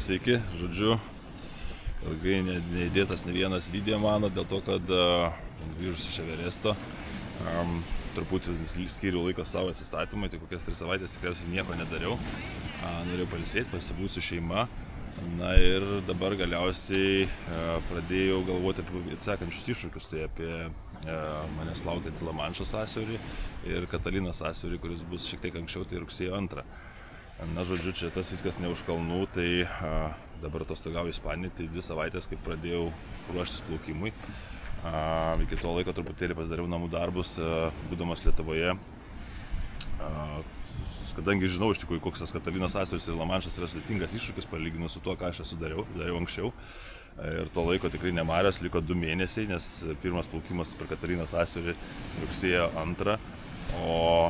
Sveiki, žodžiu, ilgai neįdėtas ne vienas video mano, dėl to, kad grįžus iš Everesto, truputį skyriau laiko savo atsistatymui, tai kokias 3 savaitės tikriausiai nieko nedariau. Norėjau pailsėti, pasibūti su šeima. Na ir dabar galiausiai pradėjau galvoti apie sekančius iššūkius, tai apie manęs laukiantį Lamanšo sąsiaurį ir Katalinos sąsiaurį, kuris bus šiek tiek anksčiau, tai rugsėjo 2. Na, žodžiu, čia tas viskas ne už kalnų, tai dabar atostogauju Ispanijoje, tai 2 savaitės, kaip pradėjau ruoštis plaukimui. Iki to laiko truputėlį pasidariau namų darbus, būdamas Lietuvoje. Kadangi žinau iš tikrųjų, koks tas Katalinos sąsiauris ir Lamanšas yra sudėtingas iššūkis, palyginus su tuo, ką aš esu dariau anksčiau. Ir to laiko tikrai nemažas, liko 2 mėnesiai, nes pirmas plaukimas per Katalinos sąsiaurį rugsėjo 2. O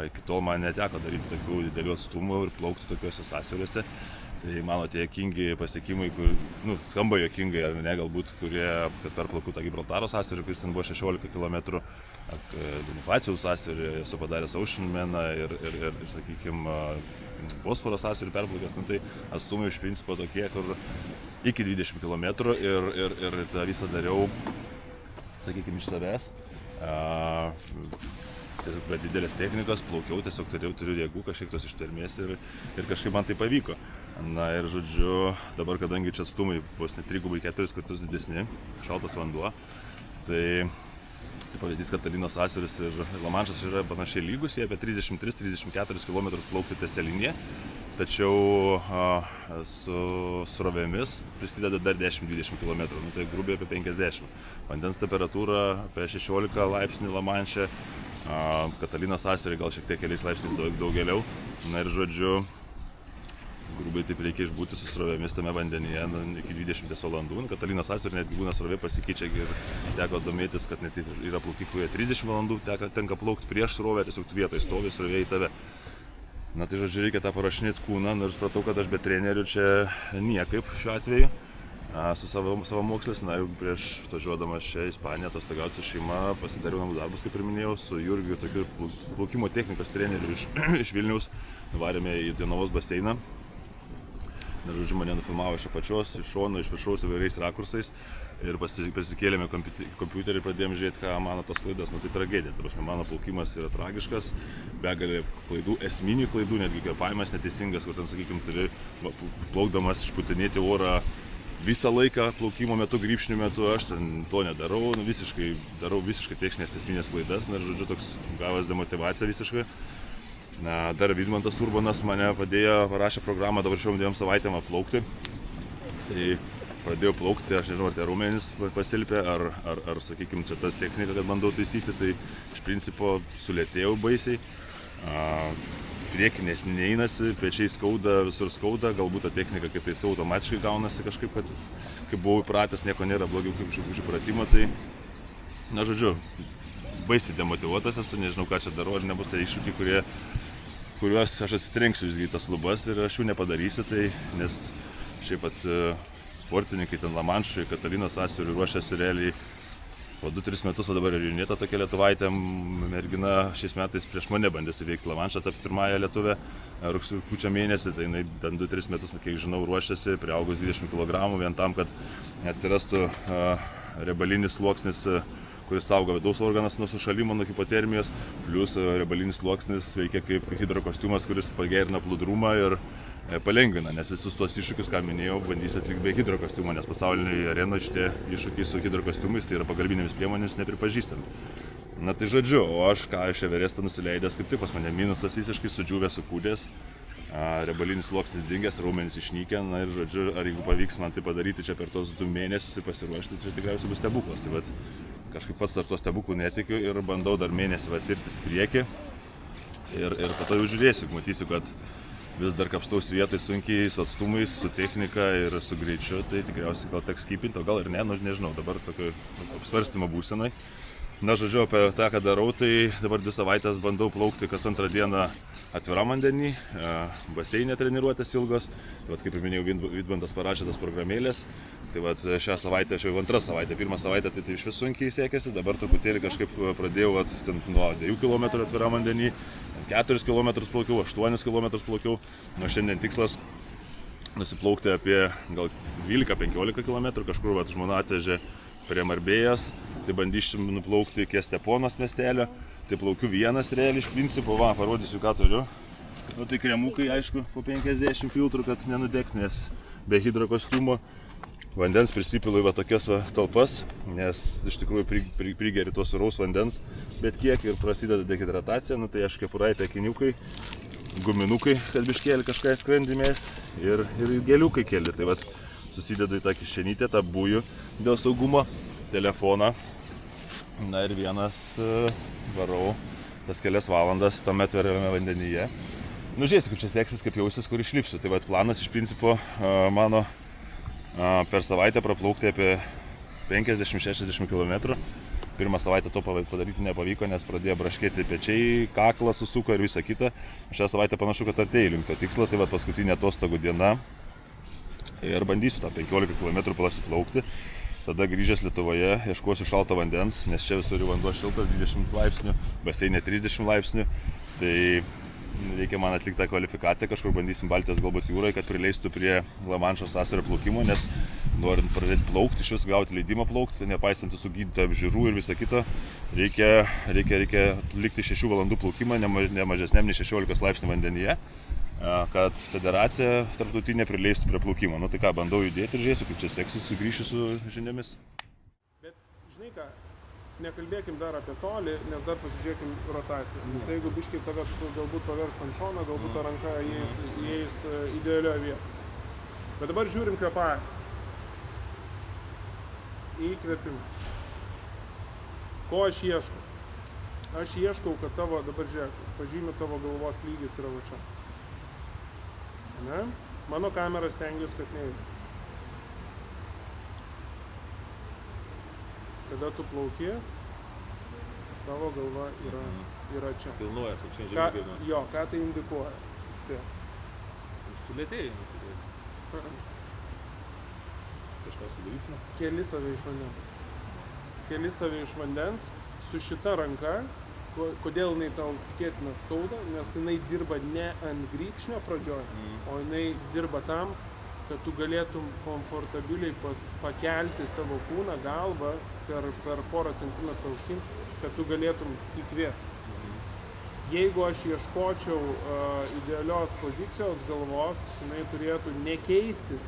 iki tol man neteko daryti tokių didelių atstumų ir plaukti tokiuose sąsiauriuose. Tai mano tie juokingi pasiekimai, kur, skamba juokingai ar ne, galbūt, kad perplaukiau tą Gibraltaro sąsiaurį, kuris ten buvo 16 km, Bonifacijaus sąsiaurį, esu padaręs Oceanmaną ir sakykime, Bosforo sąsiaurį perplaukęs, tai atstumai iš principo tokie, kur iki 20 km ir tą visą dariau, sakykime, iš savęs. Tiesiog be didelės technikos plaukiau, tiesiog turiu jėgų, kažkiek tos ištvermės ir kažkaip man tai pavyko. Na ir žodžiu, dabar kadangi čia atstumai vos ne 3-4 kartus didesni, šaltas vanduo, tai pavyzdys Katalinos sąsiauris ir Lamanšas yra panašiai lygus, jie apie 33-34 km plaukti tiesia linija, tačiau su srovėmis prisideda dar 10-20 km, tai grubiai apie 50. Vandens temperatūra apie 16 laipsnių Lamanše, Katalinos sąsiaurį gal šiek tiek keliais laipsniais daug giliau. Na ir žodžiu, grubiai taip reikia išbūti su srovėmis tame vandenyje iki 20 valandų. Katalinos sąsiaurį netgi būna srovė pasikeičia ir teko domėtis, kad net yra plaukikų, 30 valandų tenka plaukti prieš srovę, tiesiog tu vietoje stovi srovė į tave. Na tai žodžiu, reikia tą parašinėti kūną, nors supratau, kad aš be trenerių čia niekaip šiuo atveju. Su savo mokslis, na ir prieš važiuodamas čia į Ispaniją atostogauti su šeima, pasidariau namų darbus, kaip ir minėjau, su Jurgiu, tokiu plaukimo technikos treneriu iš Vilniaus, nuvarėme į Jonavos baseiną. Na, žodžiu, mane nufilmavo iš apačios, iš šono, iš viršaus įvairiais rakursais ir pasikėlėme kompiuterį ir pradėjome žiūrėti, ką mano tos klaidos. Tai tragedija, mano plaukimas yra tragiškas, begalė klaidų, esminių klaidų, netgi kvėpavimas neteisingas, kur ten, sakykime, turi plaukdamas išputinėti orą visą laiką plaukimo metu, grybšnių metu, aš ten to nedarau, darau visiškai techninės esminės klaidas, na ir žodžiu, toks gavęs demotyvacija visiškai. Na, dar Vidmantas Urbanas mane parašė programą, dabar šiom 2 savaitėm plaukti. Tai pradėjau plaukti, aš nežinau, ar tie raumenys pasilpė, ar sakykime, čia ta technika, kad bandau taisyti, tai iš principo sulėtėjau baisiai. Priekinės neeinasi, pečiai skauda, visur skauda, galbūt ta technika kaip taisau automatiškai gaunasi kažkaip, kad kaip buvau įpratęs, nieko nėra blogiau kaip kažkokių pratimų, tai, na žodžiu, baisiai demotyvuotas esu, nežinau ką čia darau, ar nebus tai iššūkiai, kuriuos aš atsitrenksiu visgi tas lubas ir aš jų nepadarysiu, tai, nes šiaip pat sportininkai ten Lamanšui, Katalinos sąsiauriui ruošiasi realiai po 2-3 metus, o dabar ir Junita tokia lietuvaitė mergina šiais metais prieš mane bandėsi įveikti Lamanšą, tapti pirmąją lietuvę rugpjūčio mėnesį, tai jinai ten 2-3 metus, kiek žinau, ruošiasi, priaugus 20 kg, vien tam, kad atsirastų riebalinis sluoksnis, kuris saugo vidaus organas nuo sušalimo, nuo hipotermijos, plus riebalinis sluoksnis veikia kaip hidrokostiumas, kuris pagerina plūdrumą ir palengvina, nes visus tuos iššūkius, ką minėjau, bandysiu atlikti be hidrokostiumo, nes pasaulinėje arenoje šitie iššūkiai su hidrokostiumais, tai yra pagalbinėmis priemonėmis nepripažįstami. Na tai žodžiu, o aš iš Everesto nusileidęs, kaip tik pas mane minusas visiškai sudžiūvęs, sukūdęs, riebalinis sluoksnis dingęs, raumenys išnykę, na ir žodžiu, ar jeigu pavyks man tai padaryti čia per tos 2 mėnesius ir pasiruošti, tai čia tikriausiai bus stebuklas. Tai kažkaip pats dar to stebuklų netikiu ir bandau dar mėnesį tirtis į priekį ir po to jau žiūrėsiu, matysiu, kad vis dar kapstausi vietoj sunkiai, su atstumais, su technika ir su greičiu, tai tikriausiai gal teks skipinti, o gal ir ne, nežinau, dabar tokio apsvarstymo būsenai. Na, žodžiu, apie tą, ką darau, tai dabar 2 savaitės bandau plaukti kas 2 dieną atviram vandenį, baseinė treniruotės ilgos. Tai kaip ir minėjau, Vidmantas parašė tas programėlės. Tai šią savaitę, aš jau 2 savaitę, 1 savaitę tai iš vis sunkiai sekėsi, dabar truputėlį kažkaip pradėjau nuo 2 km atviram vandenį, 4 km plaukiau, 8 km plaukiau. Nuo šiandien tikslas nusiplaukti apie gal 12-15 km, kažkur vat, žmona atvežė prie Marbėjos, tai bandysim nuplaukti iki Esteponos miestelio, tai plaukiu vienas realiai iš principo, va, parodysiu ką turiu. Nu tai kremukai, aišku, po 50 filtrų, kad nenudegti, nes be hidrokostiumo vandens prisipilu į va tokias va talpas, nes iš tikrųjų prigeri tos sūraus vandens, bet kiek ir prasideda dehidratacija, nu tai aš kepuraitė, akiniukai, guminukai, kad biškėlį kažką skrandimės ir geliukai keli. Tai vat susidedu į tą kišenytę, tą bujų dėl saugumo, telefoną. Na ir vienas varau tas kelias valandas tame atveriame vandenyje. Nu žiūrėsiu, kaip čia seksis, kaip jausis, kur išlipsiu. Tai vat planas iš principo mano per savaitę praplaukti apie 50-60 km. Pirmą savaitę to padaryti nepavyko, nes pradėjo braškėti pečiai, kaklas susuko ir visa kita. Šią savaitę panašu, kad artėju link to tikslo, tai vat paskutinė atostogų diena. Ir bandysiu tą 15 km prasiplaukti. Tada grįžęs Lietuvoje ieškosiu šalto vandens, nes čia visur vanduo šiltas 20 laipsnių, baseinė 30 laipsnių. Tai reikia man atlikti tą kvalifikaciją, kažkur bandysim Baltijos galbūt jūroje, kad prileistų prie Lamanšo sąsiaurio plaukimo, nes norint pradėti plaukti, iš vis gauti leidimą plaukti, nepaisant visų gydytojų apžiūrų ir viso kito, reikia likti 6 valandų plaukimą, ne mažesniam nei 16 laipsnių vandenyje, kad federacija tarptautinė prileistų prie plaukimo. Nu tai ką, bandau judėti ir žiūrėsiu, kaip čia seksis, sugrįšiu su žiniomis. Bet žinai ką, nekalbėkim dar apie tolį, nes dar pasižiūrėkim rotaciją. Nes jeigu biškai tave galbūt pavers ant šono, galbūt ta ranka įeis idealioje vietoje. Bet dabar žiūrim kvėpavimą. Įkvėpimą. Ko aš ieškau? Aš ieškau, kad tavo, dabar žiūrėk, pažymiu tavo galvos lygis yra va čia. Ne? Mano kamera stengiuosi, kad neįtų. Kada tu plauki, tavo galva yra čia. Kilnuoja, šiandien žemė. Jo, ką tai indikuoja? Spėk. Sulėtėjai. Kažką sudaryčiau. Keli save iš vandens su šita ranka. Kodėl jinai tau tikėtina skauda? Nes jinai dirba ne ant grybšnio pradžioj, o jinai dirba tam, kad tu galėtum komfortabiliai pakelti savo kūną, galvą per porą centimetrų aukštyn, kad tu galėtum įkvėpti. Jeigu aš ieškočiau idealios pozicijos galvos, jinai turėtų nekeisti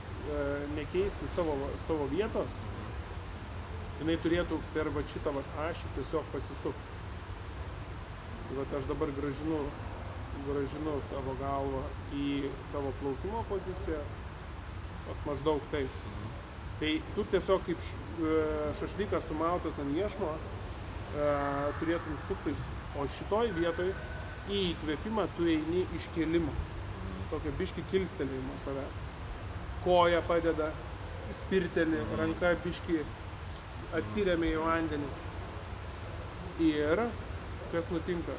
savo vietos, jinai turėtų per va šitą ašį tiesiog pasisukti. Bet aš dabar gražinu tavo galvą į tavo plaukimo poziciją, maždaug taip. Tai tu tiesiog kaip šašlykas sumautas ant iešmo turėtum suktis, o šitoj vietoj į įkvėpimą tu eini iš kėlimo, tokio biški kilstelėjimo savęs. Koja padeda, spirtelį, ranka biški atsiremia į vandenį. Ir kas nutinka?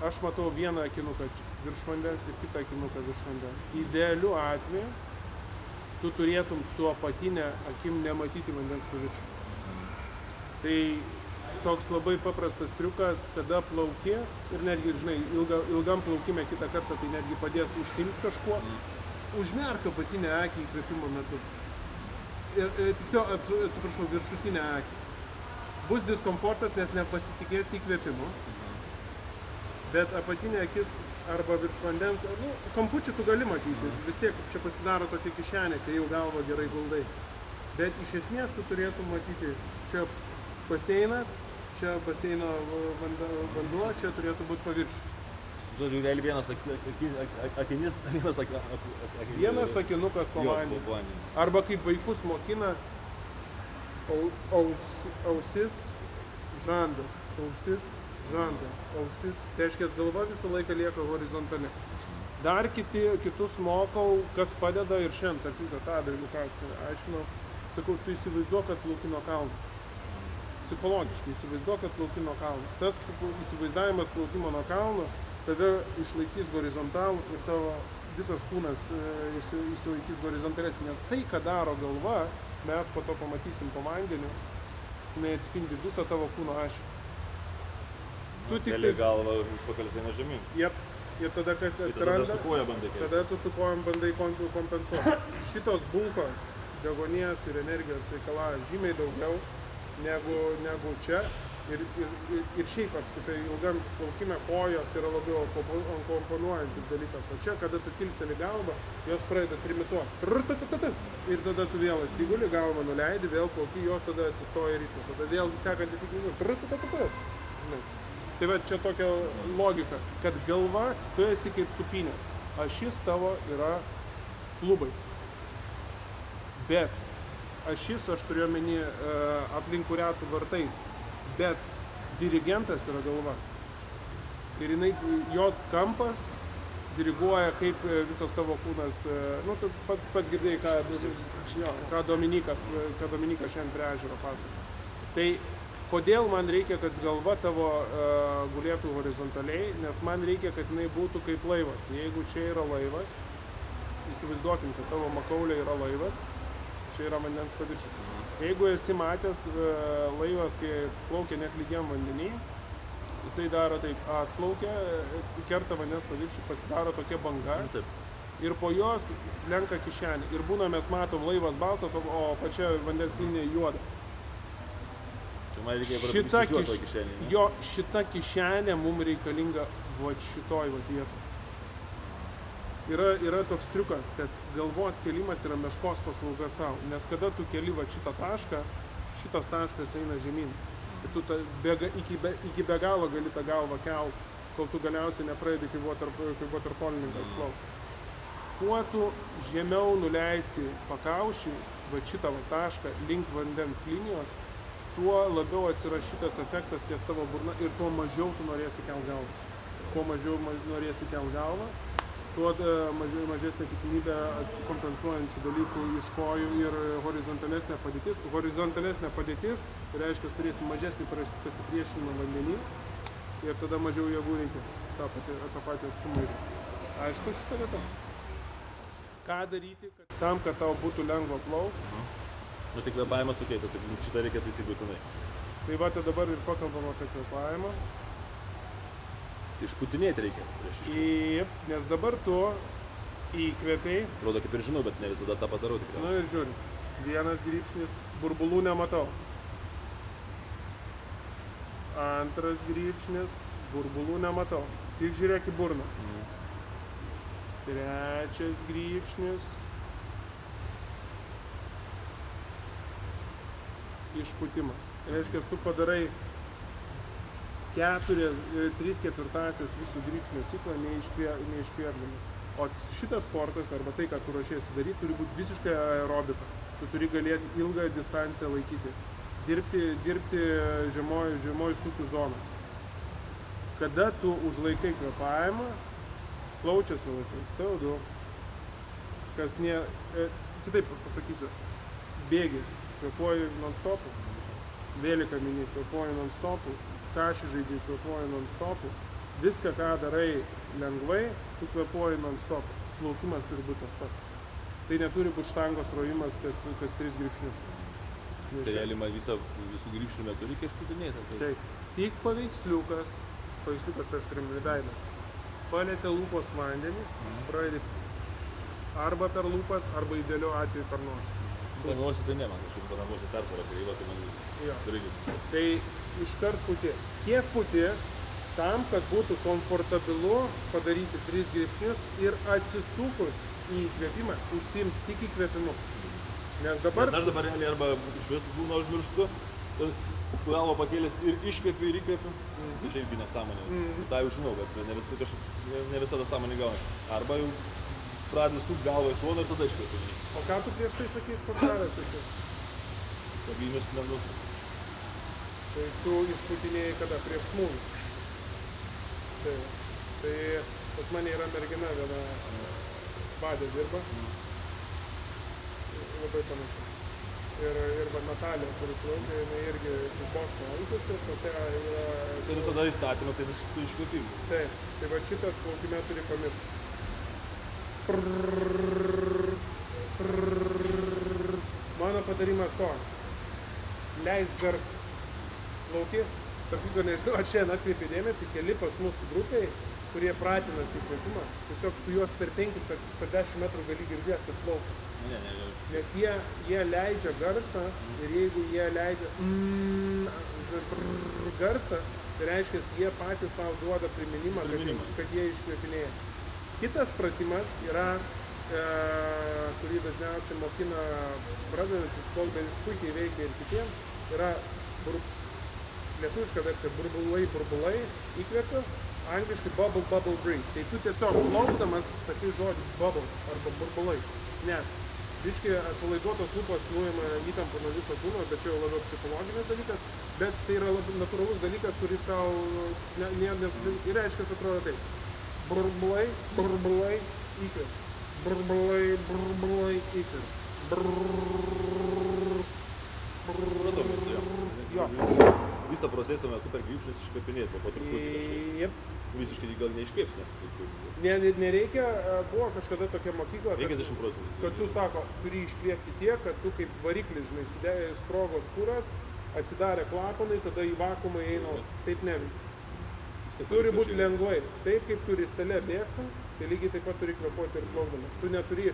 Aš matau vieną akinuką virš vandens ir kitą akinuką virš vandens. Idealiu atveju tu turėtum su apatinė akim nematyti vandens paviršių. Tai toks labai paprastas triukas, kada plauki ir netgi, žinai, ilgam plaukime kitą kartą tai netgi padės užsiimti kažkuo. Užmerk apatinę akį įkvėpimo metu. Tiksliau, atsiprašau, viršutinę akį. Bus diskomfortas, nes nepasitikės įkvėpimu, bet apatinė akis arba virš vandens, kampučių tu gali matyti, vis tiek čia pasidaro tokia kišenė, kai jau galva gerai guldai. Bet iš esmės tu turėtum matyti, čia baseinas, čia baseino vanduo, čia turėtų būti paviršius. Žodžiu, realiai vienas akinukas po vandeniu. Arba kaip vaikus mokina, ausis, žandas, ausis, žanda, ausis. Tai reiškia, galva visą laiką lieka horizontali. Dar kitus mokau, kas padeda ir šiandien, tarp kitą Tadui Lukauską aiškinau, sakau, tu įsivaizduok, kad plauki nuo kalno. Psichologiškai įsivaizduok, kad plauki nuo kalno. Tas įsivaizdavimas plaukimo nuo kalno tave išlaikys horizontalų ir tavo visas kūnas išsilaikys horizontalesnį. Nes tai, ką daro galva, mes po to pamatysim po vandeniu, jinai atspindi visą tavo kūno ašį. Tu tik tai galva užpakalį eina žemyn. Jep. ir tada kas Tai tada atsiranda, su koja bandai keisti. tada tu su kojom bandai kompensuoti. Šitos bulkos deguonies ir energijos reikalauja žymiai daugiau negu čia. Ir šiaip apskritai ilgam plaukime kojos yra labiau komponuojantis dalykas. O čia, kada tu kilsteli galvą, jos pradeda trimituoti. Ir tada tu vėl atsiguli, galvą nuleidi, vėl plauki, jos tada atsistoja ritmu. Tada vėl sekantis įkvėpimas. Tai va čia tokia logika, kad galva, tu esi kaip supynės. Ašis tavo yra klubai. Bet ašis, aš turiu omeny aplink kurią tu vartais. Bet dirigentas yra galva. Ir jos kampas diriguoja, kaip visas tavo kūnas, nu, tu pats girdėjai, ką Dominikas šiandien prie ežero pasakoja. Tai kodėl man reikia, kad galva tavo gulėtų horizontaliai, nes man reikia, kad jinai būtų kaip laivas. Jeigu čia yra laivas, įsivaizduokim, kad tavo makaulė yra laivas, čia yra vandens paviršius. Jeigu esi matęs laivas, kai plaukia net lygiam vandenį, jisai daro taip, atplaukia, kerta vandens paviršių, pasidaro tokia banga ir po jos slenka kišenė. Ir būna mes matom laivas baltas, o pačia vandens linija juoda. Tai man reikia prisižiūrėti to kišenį, ne? Jo, šita kišenė mums reikalinga šitoj vietoj. Yra toks triukas, kad galvos kelimas yra meškos paslauga savo, nes kada tu keli šitą tašką, šitas taškas eina žemyn. Ir tu iki be galo gali tą galvą kelt, kol tu galiausiai nepradedi kaip waterpolininkas plaukti. Kuo tu žemiau nuleisi pakaušį, šitą tašką link vandens linijos, tuo labiau atsiras šitas efektas ties tavo burna ir tuo mažiau tu norėsi kelt galvą. Kuo mažiau norėsi kelt galvą, tuo mažesnė tikimybė kompensuojančių dalykų iš kojų ir horizontalesnė padėtis. Horizontalesnė padėtis reiškia, turėsi mažesnį pasipriešinimą vandenį ir tada mažiau jėgų reikės tą patį atstumą. Aišku šitą vietą. Ką daryti tam, kad tau būtų lengva plaukti? Nu, tik kvėpavimas sukeitas, šitą reikia taisyti būtinai. Tai va, tai dabar ir pakalbam apie kvėpavimą. Išputinėti reikia. Taip, nes dabar tu įkvėpiai. Atrodo, kaip ir žinau, bet ne visada tą padarau tikrai. Nu ir žiūri, vienas grybšnis, burbulų nematau. Antras grybšnis, burbulų nematau. Tik žiūrėk į burną. Trečias grybšnis. Išputimas. Reiškia, tu padarai 3/4 visų grybšnio ciklą neiškvėpdamas. O šitas sportas, arba tai, ką tu ruošiesi daryti, turi būti visiškai aerobika. Tu turi galėti ilgą distanciją laikyti. Dirbti žemoj sūkių zoną. Kada tu užlaikai kvėpavimą, plaučiasi laikai CO2. Kitaip pasakysiu, bėgi, kvėpuoji non-stopų, vėliką mini, kvėpuoji non-stopų, kašį žaidži, kvėpuoji non-stopų. Viską, ką darai lengvai, tu kvėpuoji non-stopų. Plaukimas turi būti tas pats. Tai neturi būti štangos rojimas kas 3 grybšnius. Tai realiai visų grybšnių metu reikia išputinėti. Taip. Tik paveiksliukas tai aš turim veidas. Palietė lūpos vandenį, pradedi arba per lūpas, arba idealiu atveju per nosį. Per nosį tai ne, man kažkaip per nosį pertvarą, tai va, tai man reikia. Tai iškart puti. Kiek puti, tam, kad būtų komfortabilu padaryti 3 grybšnius ir atsisukus į įkvėpimą, užsiimti tik įkvėpimu. Nes dabar... Aš dabar realiai arba iš vis būna užmirštu, galvą pakėlęs ir iškvėpiu ir įkvėpiu. Tai čia irgi nesąmonė. Tai jau žinau, kad ne visada sąmonė gauna. Arba jau pradedi suk galvą iš šono ir tada iškvėpiu. O ką tu prieš tai sakei sportavęs esi? Pagynus lengvus. Tai tu išputinėjai kada? Prieš smūgį. Tai pas mane yra mergina viena badė dirba. Labai panašiai. Ir va Natalija, kuri plaukia, jinai irgi bokso laikėsi, tokia yra... Tai visada įstatymas, tai visų iškvėpimų. Taip, tai va šitas plaukime turi pamiršti. Mano patarimas toks. Leis garsą. Plauki, tarp jų nežinau, aš šiandien atkreipiu dėmesį, keli pas mūsų grupiai kurie pratinasi įkvėpimą, tiesiog tu juos per 5, per 10 metrų gali girdėti, kad plaukia. Nes jie leidžia garsą ir jeigu jie leidžia garsą, tai reiškia, jie patys savo duoda priminimą. Kad jie iškvėpinėja. Kitas pratimas yra, kurį dažniausiai mokina pradedančius plaukt, bet jis puikiai veikia ir kitiems, yra lietuviška versija burbulai, įkvėpiu, angliškai bubble breathe. Tai tu tiesiog plaukdamas sakai žodį bubble arba burbulai, nes biškai atpalaiduotos lūpos nuima įtampą nuo viso kūno, bet čia jau labiau psichologinis dalykas, bet tai yra labai natūralus dalykas, kuris tau ir reiškia, atrodo taip. Burbulai, įkvėpiu. Burbulai, įkvėpiu. Jo. Visą procesą metu per grybšnius iškvėpinėti, po truputį kažkaip. Visiškai gal neiškvėps, nes nereikia, buvo kažkada tokia mokykla, 50%. Kad tu sako, turi iškvėpti tiek, kad tu kaip variklis, žinai, sudėjai sprogos kuras, atsidarė klapanai, tada į vakumą eina, taip neveikia. Turi būti lengvai, taip kaip turi stele bėgti, tai lygiai taip pat turi kvėpuoti ir plaukdamas. Tu neturi,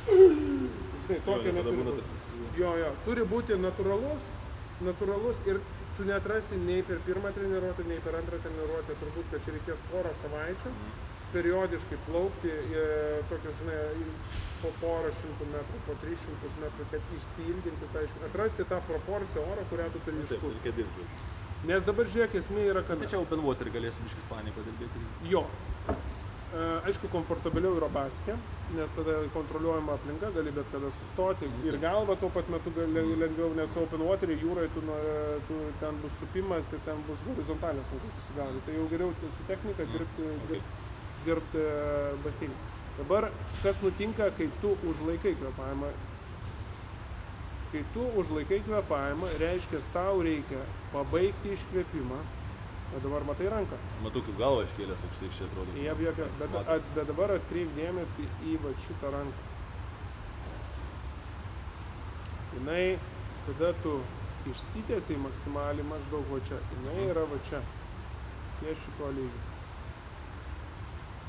žinai, tokio neturi būti. Jo, turi būti natūralus ir tu neatrasi nei per pirmą treniruotę, nei per antrą treniruotę, turbūt, kad čia reikės porą savaičių, periodiškai plaukti, tokius, žinai, po porą šimtų metrų, po 300 metrų, kad išsiilginti, atrasti tą proporciją oro, kurią tu turi išpūsti. Nes dabar žiūrėk, esmė yra, kad... Tai čia open water galėsim iš Ispanijai padirbėti. Jo. Aišku, komfortabiliau yra baskė, nes tada kontroliuojama aplinka, gali bet kada sustoti ir galva tuo pat metu lengviau, nes open water jūroje ten bus supimas ir ten bus horizontalė sunku susigaudyti. Tai jau geriau su technika dirbti baseinį. Dabar, kas nutinka, kai tu užlaikai kvėpavimą? Kai tu užlaikai kvėpavimą, reiškia, tau reikia pabaigti iškvėpimą. O dabar matai ranką? Matau, kaip galva iškėlęs aukštai čia atrodo. Bet dabar atkreip dėmesį į va šitą ranką. Jinai, tada tu išsitiesiai maksimaliai maždaug va čia. Jinai yra va čia. Ties šito lygio.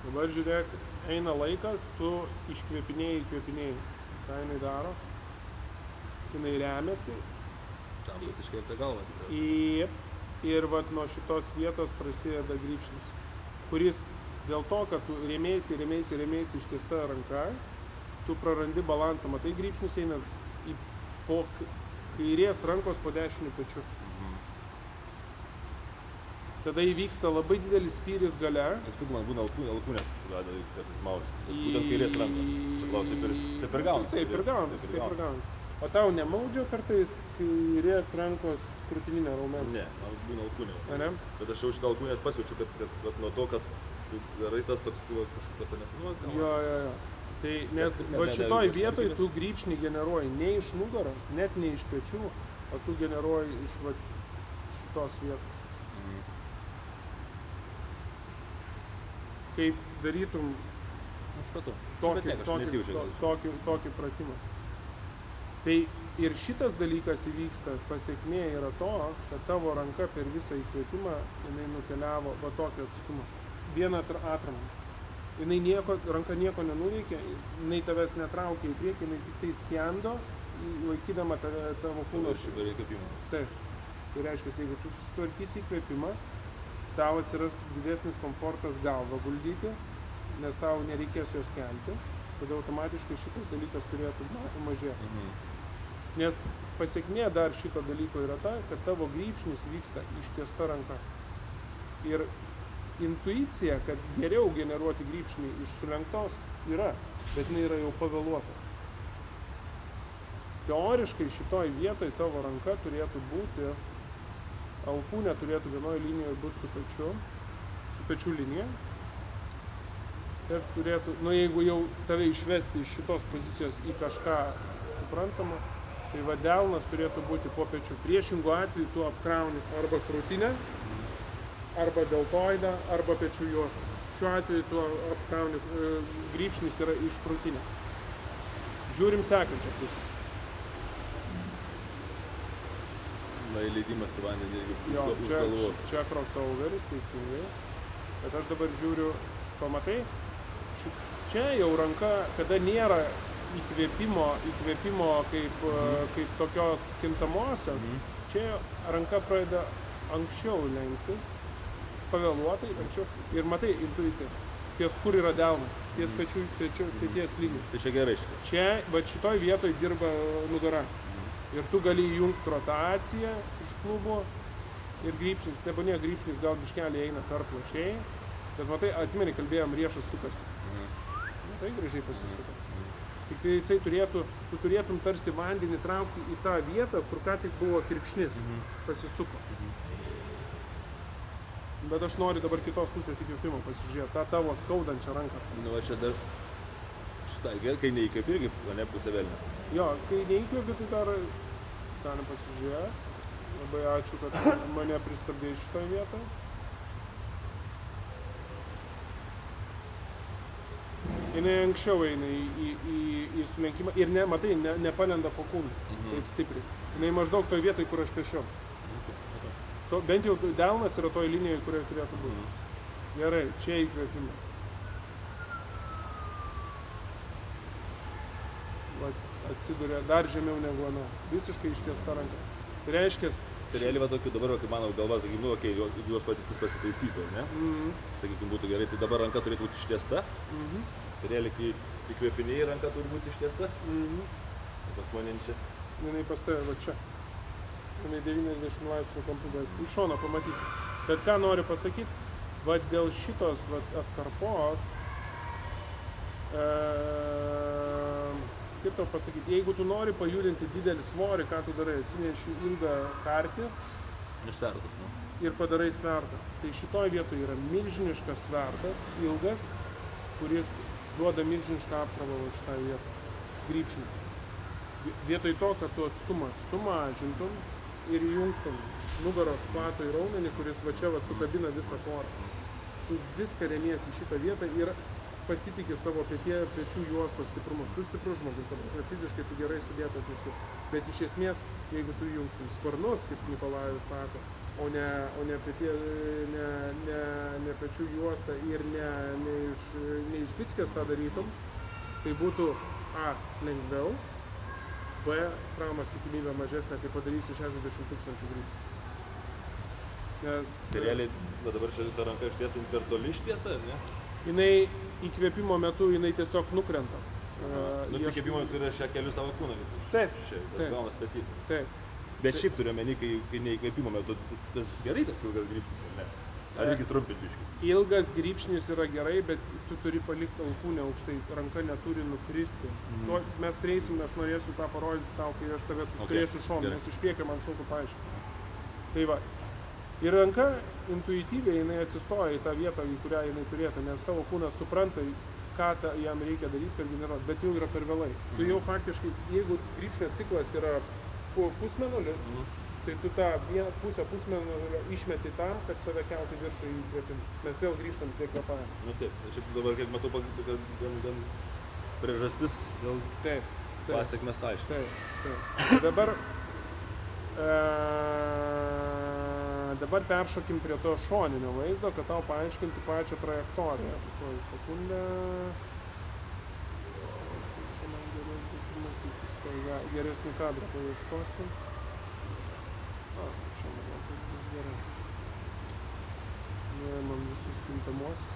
Dabar žiūrėk, eina laikas, tu iškvėpinėjai. Ką jinai daro? Jinai remiasi. Tam, kad iškvėpti galvą tikrai. Ir vat nuo šitos vietos prasideda grybšnis, kuris dėl to, kad tu rėmėsi ištiesta ranka, tu prarandi balansą. Matai, grybšnis eina po kairės rankos po dešiniu pečiu. Tada įvyksta labai didelis spyris gale. Ir sakau, man būna alkūnės, kartais mauris. Būtent kairės rankos. Taip ir gaunasi. O tau nemaudžia kartais kairės rankos krūtininio raumens? Ne, man būna alkūnė. Ne? Bet aš jau šitą alkūnę aš pasijaučiu, kad nuo to, kad darai tas toks kažkokia nes... Jo. Tai nes va šitoj vietoj tu grybšnį generuoji ne iš nugaros, net ne iš pečių, o tu generuoji iš va šitos vietos. Kaip darytum tokį pratimą. Tai ir šitas dalykas įvyksta, pasekmė yra to, kad tavo ranka per visą įkvėpimą jinai nukeliavo va tokį atstumą. Vieną atramą. Ranka nieko nenuveikė, jinai tavęs netraukė į priekį, jinai tik tai skendo, laikydama tavo kūną. Taip. Tai reiškia, jeigu tu susitvarkysi įkvėpimą, tau atsiras didesnis komfortas galvą guldyti, nes tau nereikės jos kelti, tada automatiškai šitas dalykas turėtų mažėti. Nes pasekmė dar šito dalyko yra ta, kad tavo grybšnis vyksta ištiesta ranka. Ir intuicija, kad geriau generuoti grybšnį iš sulenktos yra, bet jinai yra jau pavėluota. Teoriškai šitoj vietoj tavo ranka turėtų būti, alkūnė turėtų vienoje linijoje būti su pečių linija. Ir turėtų, jeigu jau tave išvesti iš šitos pozicijos į kažką suprantamą, tai va delnas turėtų būti po pečių. Priešingų atveju tu apkrauni arba krūtinę, arba deltoidą, arba pečių juostą. Šiuo atveju tu apkrauni, grybšnis yra iš krūtinės. Žiūrim sekančią pusę. Įleidimas į vandenį irgi jo, čia crossoveris, teisingai. Bet aš dabar žiūriu, pamatai, čia jau ranka, kada nėra įkvėpimo kaip tokios kintamosios, čia ranka pradeda anksčiau lenktis, pavėluotai, anksčiau, ir matai intuiciją, ties kur yra delnas, ties pečių, ties lygiai. Tai čia gerai šitą. Čia, bet šitoj vietoj dirba nugara. Ir tu gali įjungti rotaciją iš klubo ir grybšnis, tebūnė grybšnis gal biškelį eina per plačiai, bet matai, atsimeni, kalbėjom, riešas sukasi. Tai gražiai pasisuka. Tik tai jisai tu turėtum tarsi vandenį traukti į tą vietą, kur ką tik buvo kirkšnis, pasisuko. Bet aš noriu dabar kitos pusės įkvėpimo pasižiūrėti, tą tavo skaudančią ranką. Nu, va čia dar šitą, kai neįkvėpi, irgi, o ne pusę velnio. Jo, kai neįkvėpi, tai dar galim pasižiūrėti. Labai ačiū, kad mane pristabdė šitoje vietoje. Jinai anksčiau eina į sulenkimą ir matai, nepalenda po kūną taip stipriai. Jinai maždaug toje vietoje, kur aš piešiau. Bent jau delnas yra toje linijoje, kurioje turėtų būti. Gerai, čia įkvėpimas. Atsiduria dar žemiau negu ano. Visiškai ištiesta ranka. Tai reiškia... Tai realiai va tokiu dabar, kai mano galva, sakykim, nu, okei, jos patirtis pasitaisytų, ne? Sakykim, būtų gerai, tai dabar ranka turėtų būti ištiesta. Tai realiai, kai įkvėpinėjai, ranka turi būti ištiesta. Pas mane čia. Jinai pas tave va čia. Jinai 90 laipsnių kampu, bet iš šono pamatysi. Bet ką noriu pasakyti, va dėl šitos va, atkarpos, kaip tau pasakyti, jeigu tu nori pajudinti didelį svorį, ką tu darai, atsineši ilgą kartį ir padarai svertą. Tai šitoj vietoje yra milžiniškas svertas, ilgas, kuris duoda milžinišką apkrovą va šitą vietą, grybšnį. Vietoj to, kad tu atstumą sumažintum ir įjungtum nugaros platų į raumenį, kuris va čia va sukabina visą korą. Tu viską remiesi į šitą vietą ir pasitikė savo pečių juostos stiprumu. Tu stiprus žmogus, fiziškai tu gerai sudėtas esi. Bet iš esmės, jeigu tu įjungtum sparnus, kaip Nikolajus sako, o ne pečių juostą ir ne iš bickės tą darytum, tai būtų A. lengviau, B. traumos tikimybė mažesnė, kai padarysi 60 000 grybščių. Nes... Tai realiai, dabar čia ta ranka ištiesta per toli ištiesta, ne? Jinai įkvėpimo metu jinai tiesiog nukrenta. Nu, tai įkvėpimo metu yra šią kelių savo kūną visą. Taip. Tas gaunas petys. Taip. Bet šiaip turiu omeny, kai neįkvėpimo metu, tas gerai tas ilgas grybšnis, ar ne? Ar irgi trumpinti biškį? Ilgas grybšnis yra gerai, bet tu turi palikti alkūnę aukštai, ranka neturi nukristi. Mes prieisim, aš norėsiu tą parodyti tau, kai aš tave turėsiu šoną, nes iš priekio man sunku paaiškinti. Tai va. Ir ranka intuityviai jinai atsistoja į tą vietą, į kurią jinai turėtų, nes tavo kūnas supranta, ką jam reikia daryti, kad generuoti, bet jau yra per vėlai. Tu jau faktiškai, jeigu grybšnio ciklas yra pusmėnulis, tai tu tą pusę pusmėnulio išmeti tam, kad save kelti viršų į įkvėpimą. Mes vėl grįžtam prie kvėpavimo. Nu taip, tai čia dabar, kaip matau, gan priežastis, gal pasiekmes aiškiai. Taip. Dabar peršokim prie to šoninio vaizdo, kad tau paaiškintų pačią trajektoriją. Tuoj sekundę. Čia man geriau būtų matyti, geresnį kadrą paieškosiu. Čia manau, kad bus gerai. Nuėmam visus kintamosius.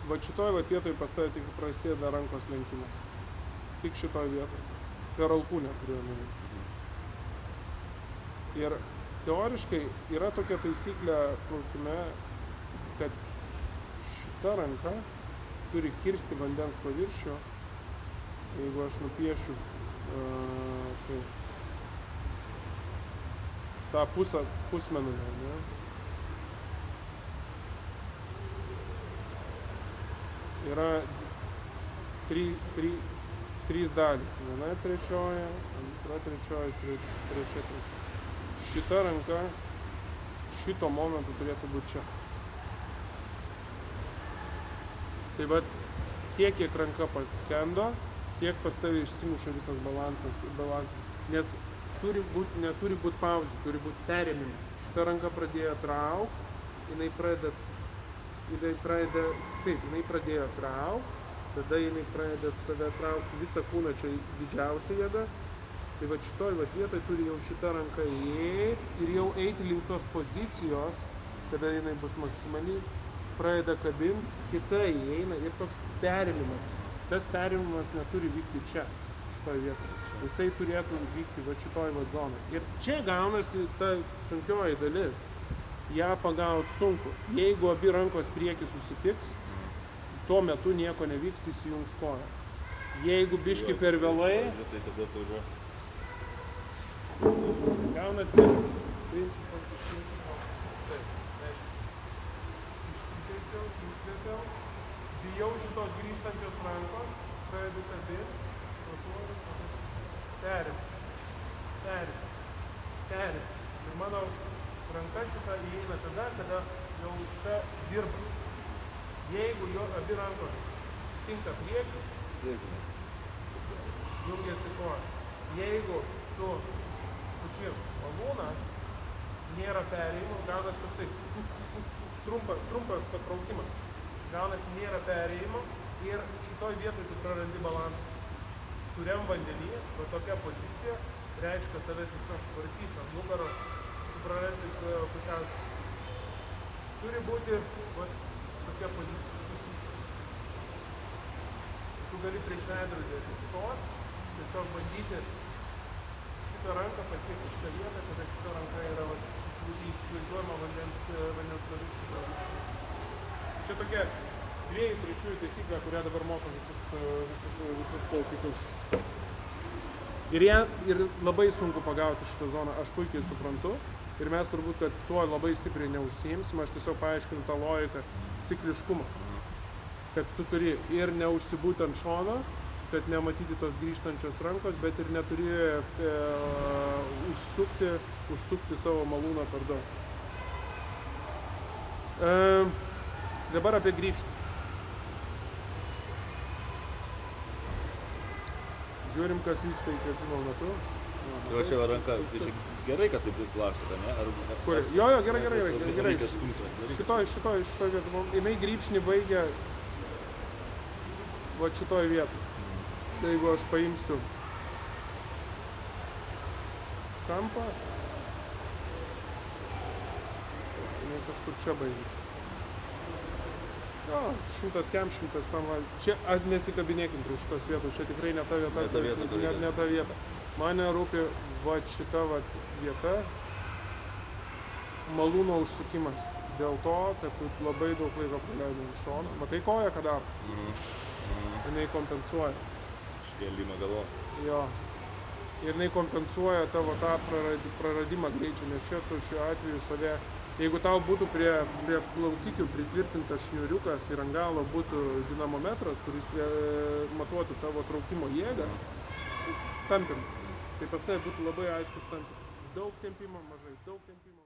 Va šitoj vietoj pas tave tik prasideda rankos lenkimas. Tik šitoj vietoj. Per alkūnę turiu omeny. Ir teoriškai yra tokia taisyklė plaukime, kad šita ranka turi kirsti vandens paviršių. Jeigu aš nupiešiu tą pusmėnulį, ne? Yra trys dalys. Viena trečioji, antra trečioji, trečia. Šita ranka šito momentu turėtų būti čia. Tai va tiek, kiek ranka paskendo, tiek pas tave išsimuša visas balansas, nes neturi būti pauzė, turi būti perėmimas. Šita ranka pradėjo traukti, jinai pradėjo traukti, tada jinai pradeda save traukti visą kūną, čia didžiausia jėga. Tai va šitoj vietoj turi jau šita ranka įeiti ir jau eiti link tos pozicijos, kada jinai bus maksimaliai, pradeda kabinti, kita įeina ir toks perėmimas. Tas perėmimas neturi vykti čia, šitoj vietoj. Jisai turėtų vykti va šitoj va zonai. Ir čia gaunasi ta sunkioji dalis. Ją pagauti sunku. Jeigu abi rankos prieki susitiks, tuo metu nieko nevyks, įsijungs kojas. Jeigu biški per vėlai, gaunasi principas. Išsitėsiau, bijau šitos grįžtančios rankos, pradedu kabinti, perim. Ir mano ranka šita įeina tada, kada jau šita dirba. Jeigu jo abi rankos tinka priekį, jungiasi koja. Jeigu tu suki malūną, nėra perėjimo, gaunasi toksai trumpas patraukimas. Gaunasi nėra perėjimo ir šitoj vietoj tu prarandi balansą. Suriam vandenį, va tokia pozicija, reiškia, kad tave tiesiog vartys ant nugaros, tu prarasi pusiausvyrą. Turi būti va tokia pozicija. Tu gali prieš veidrodį atsistoti, tiesiog bandyti šitą ranką pasiekti šitą vietą, kada šitą ranką yra įsivaizduojama vandens paviršių. Čia tokia 2/3 taisyklė, kurią dabar moko visus plaukikus. Ir labai sunku pagauti šitą zoną, aš puikiai suprantu. Ir mes turbūt, kad tuo labai stipriai neužsiimsim, aš tiesiog paaiškinu tą logiką, cikliškumą. Kad tu turi ir neužsibūti ant šono, kad nematyti tos grįžtančios rankos, bet ir neturi užsukti savo malūną per daug. Dabar apie grįžtį. Žiūrim, kas vyksta įkvėpimo metu. Jo čia ranka, tai čia gerai, kad taip plašta, ne? Kur? Jo, gerai. Šitoj vietoj. Jinai grįžnį baigia va šitoj vietoj. Tai jeigu aš paimsiu kampą, jinai kažkur čia baigia. Jo, 100 pama. Čia nesikabinėkim prie šitos vietos, čia tikrai ne ta vieta. Ne ta vieta. Mane rūpi va šita va vieta, malūno užsukimas. Dėl to, kad tu labai daug laiko praleidai iš šono. Matai koja, ką daro? Jinai kompensuoja. Škėlimą galvo. Jo. Ir jinai kompensuoja tavo tą praradimą greičio, nes čia tu šiuo atveju save. Jeigu tau būtų prie plaukikių pritvirtintas šniuriukas ir ant galo būtų dinamometras, kuris matuotų tavo traukimo jėgą, tampim. Tai pas tai būtų labai aiškus tampimas. Daug tempimo, mažai, daug tempimo.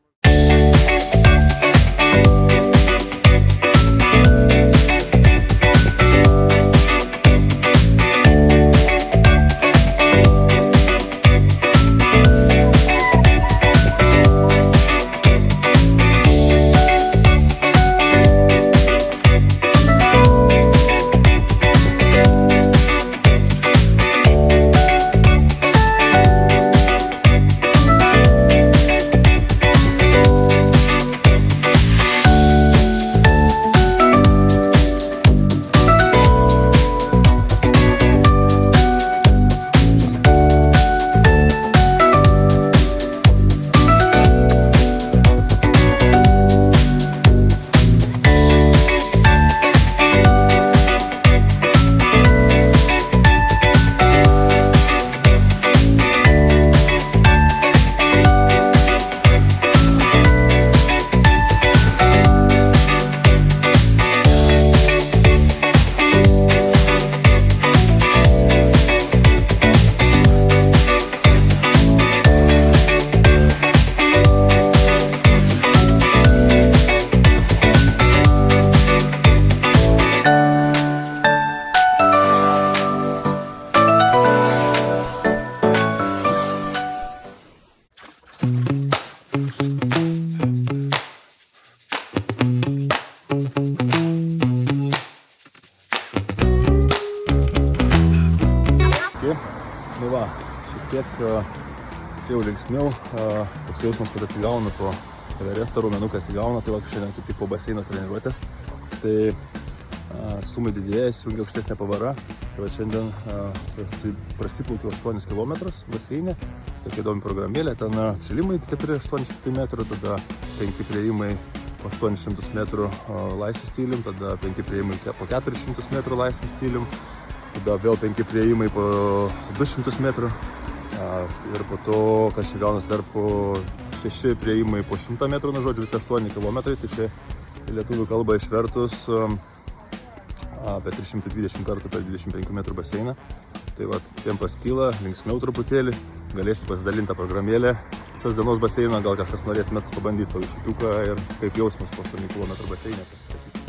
jau linksmiau, toks jausmas, kad atsigaunu po Everesto, raumenukas atsigauna, tai va šiandien kaip tik po baseino treniruotės. Tai atstumai didėja, įsijungia aukštesnė pavara. Tai va šiandien prasiplaukiau 8 km baseinė, tokia įdomi programėlė, ten šilimai 4-800 metrų, tada 5 priėjimai po 800 metrų laisvu stilium, tada 5 priėjimai po 400 metrų laisvu stilium, tada vėl 5 priėjimai po 200 metrų ir po to, kas čia gaunas dar po 6 priėjimai po 100 metrų, nu žodžiu, visi 8 km, tai čia į lietuvių kalbą išvertus apie 320 kartų per 25 metrų baseiną. Tai vat, tempas kyla, linksmiau truputėlį, galėsiu pasidalinti tą programėlę šios dienos baseiną, gal kažkas norėtumėt pabandyti savo iššūkiuką ir kaip jausmas po 8 km baseinę pasisakyti.